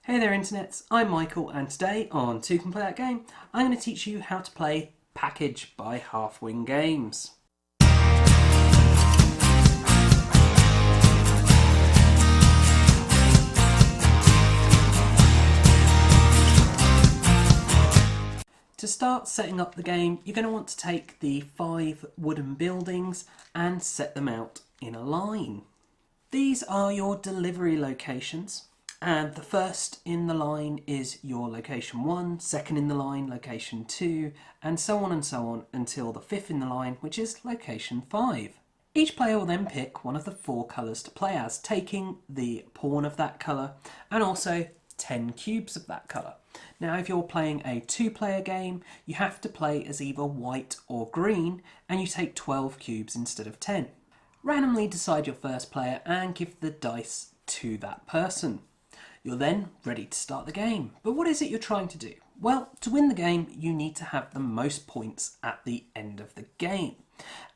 Hey there internets, I'm Michael and today on Toucan Play That Game I'm going to teach you how to play Package by Halfwing Games. To start setting up the game, you're going to want to take the 5 wooden buildings and set them out in a line. These are your delivery locations. And the first in the line is your location 1, second in the line, location 2, and so on until the 5th in the line, which is location 5. Each player will then pick one of the 4 colours to play as, taking the pawn of that colour and also 10 cubes of that colour. Now if you're playing a 2-player game, you have to play as either white or green, and you take 12 cubes instead of 10. Randomly decide your first player and give the dice to that person. You're then ready to start the game. But what is it you're trying to do? Well, to win the game, you need to have the most points at the end of the game.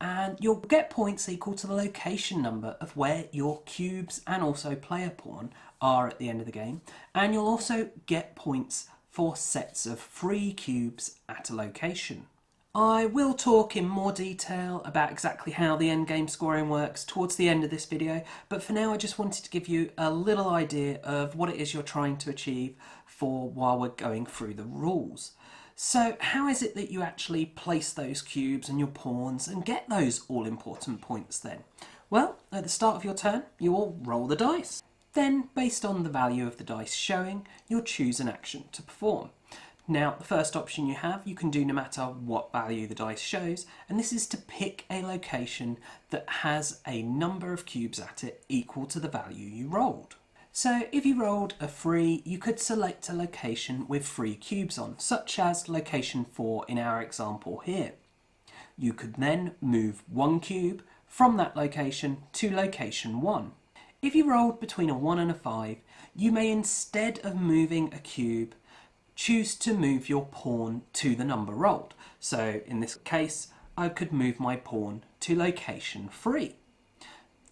And you'll get points equal to the location number of where your cubes and also player pawn are at the end of the game. And you'll also get points for sets of free cubes at a location. I will talk in more detail about exactly how the endgame scoring works towards the end of this video, but for now I just wanted to give you a little idea of what it is you're trying to achieve while we're going through the rules. So how is it that you actually place those cubes and your pawns and get those all-important points then? Well, at the start of your turn, you will roll the dice. Then, based on the value of the dice showing, you'll choose an action to perform. Now, the first option you have, you can do no matter what value the dice shows, and this is to pick a location that has a number of cubes at it equal to the value you rolled. So if you rolled a 3, you could select a location with 3 cubes on, such as location 4 in our example here. You could then move 1 cube from that location to location 1. If you rolled between a 1 and a 5, you may, instead of moving a cube, choose to move your pawn to the number rolled. So in this case, I could move my pawn to location 3.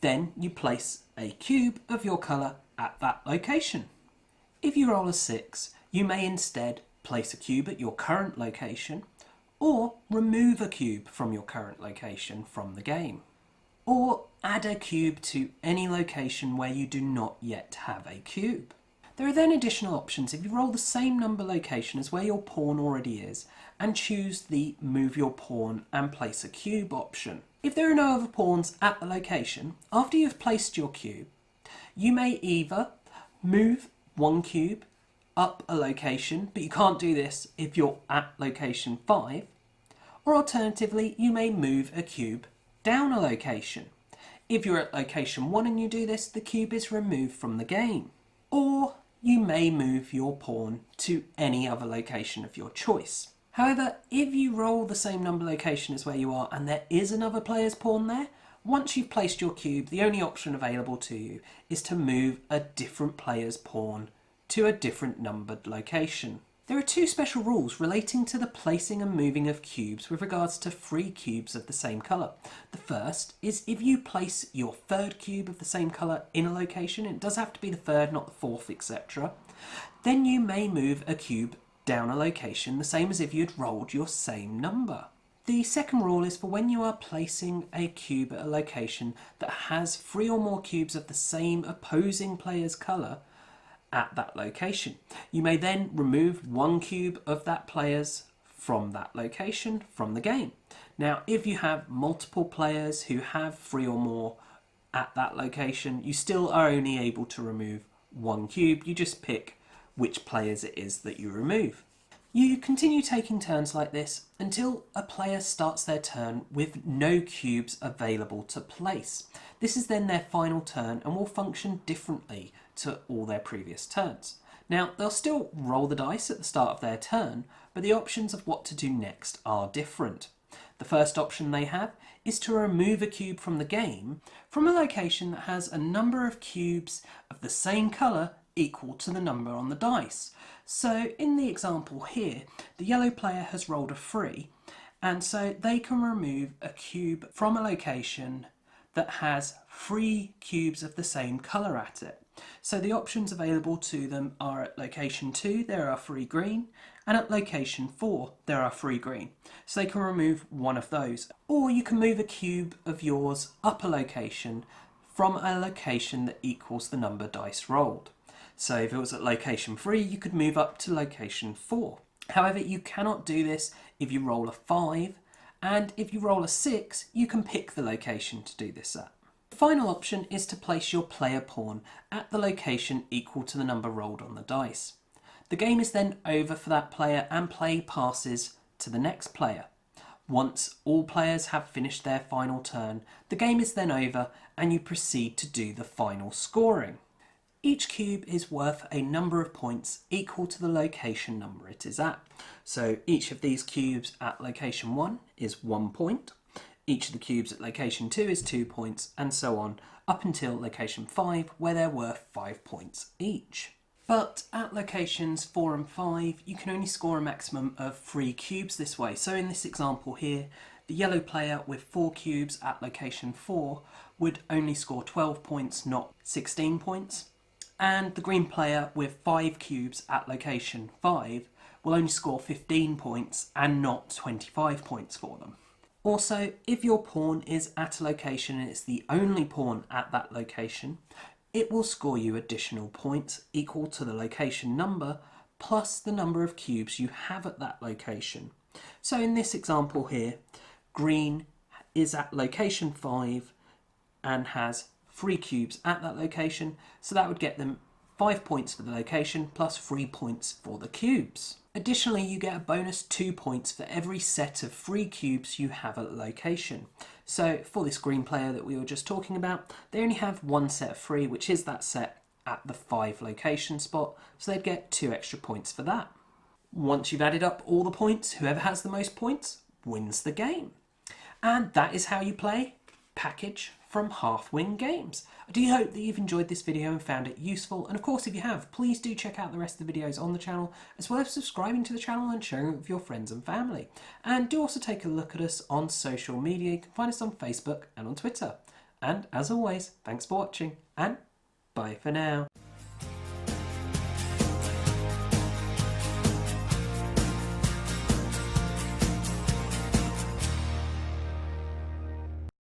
Then you place a cube of your colour at that location. If you roll a 6, you may instead place a cube at your current location, or remove a cube from your current location from the game, or add a cube to any location where you do not yet have a cube. There are then additional options if you roll the same number location as where your pawn already is and choose the move your pawn and place a cube option. If there are no other pawns at the location, after you've placed your cube, you may either move 1 cube up a location, but you can't do this if you're at location 5, or alternatively you may move a cube down a location. If you're at location 1 and you do this, the cube is removed from the game. Or you may move your pawn to any other location of your choice. However, if you roll the same number location as where you are and there is another player's pawn there, once you've placed your cube, the only option available to you is to move a different player's pawn to a different numbered location. There are 2 special rules relating to the placing and moving of cubes with regards to 3 cubes of the same colour. The first is if you place your 3rd cube of the same colour in a location, it does have to be the 3rd, not the 4th, etc., then you may move a cube down a location the same as if you'd rolled your same number. The second rule is for when you are placing a cube at a location that has 3 or more cubes of the same opposing player's colour at that location. You may then remove 1 cube of that player's from that location from the game. Now, if you have multiple players who have 3 or more at that location, you still are only able to remove 1 cube. You just pick which players it is that you remove. You continue taking turns like this until a player starts their turn with no cubes available to place. This is then their final turn and will function differently to all their previous turns. Now, they'll still roll the dice at the start of their turn, but the options of what to do next are different. The first option they have is to remove a cube from the game from a location that has a number of cubes of the same colour equal to the number on the dice. So in the example here, the yellow player has rolled a 3, and so they can remove a cube from a location that has 3 cubes of the same colour at it. So the options available to them are at location 2 there are 3 green, and at location 4 there are 3 green. So they can remove one of those. Or you can move a cube of yours up a location from a location that equals the number dice rolled. So if it was at location 3, you could move up to location 4. However, you cannot do this if you roll a 5, and if you roll a 6, you can pick the location to do this at. The final option is to place your player pawn at the location equal to the number rolled on the dice. The game is then over for that player and play passes to the next player. Once all players have finished their final turn, the game is then over and you proceed to do the final scoring. Each cube is worth a number of points equal to the location number it is at. So each of these cubes at location 1 is 1 point. Each of the cubes at location 2 is 2 points, and so on, up until location 5, where they're worth 5 points each. But at locations 4 and 5, you can only score a maximum of 3 cubes this way. So in this example here, the yellow player with 4 cubes at location 4 would only score 12 points, not 16 points. And the green player with 5 cubes at location 5 will only score 15 points and not 25 points for them. Also, if your pawn is at a location and it's the only pawn at that location, it will score you additional points equal to the location number plus the number of cubes you have at that location. So in this example here, green is at location 5 and has 3 cubes at that location, so that would get them 5 points for the location plus 3 points for the cubes. Additionally, you get a bonus 2 points for every set of 3 cubes you have at a location. So for this green player that we were just talking about, they only have 1 set of 3, which is that set at the 5 location spot, so they'd get 2 extra points for that. Once you've added up all the points, whoever has the most points wins the game. And that is how you play Package from Halfwing Games. I do hope that you've enjoyed this video and found it useful, and of course if you have, please do check out the rest of the videos on the channel, as well as subscribing to the channel and sharing it with your friends and family. And do also take a look at us on social media. You can find us on Facebook and on Twitter. And as always, thanks for watching, and bye for now.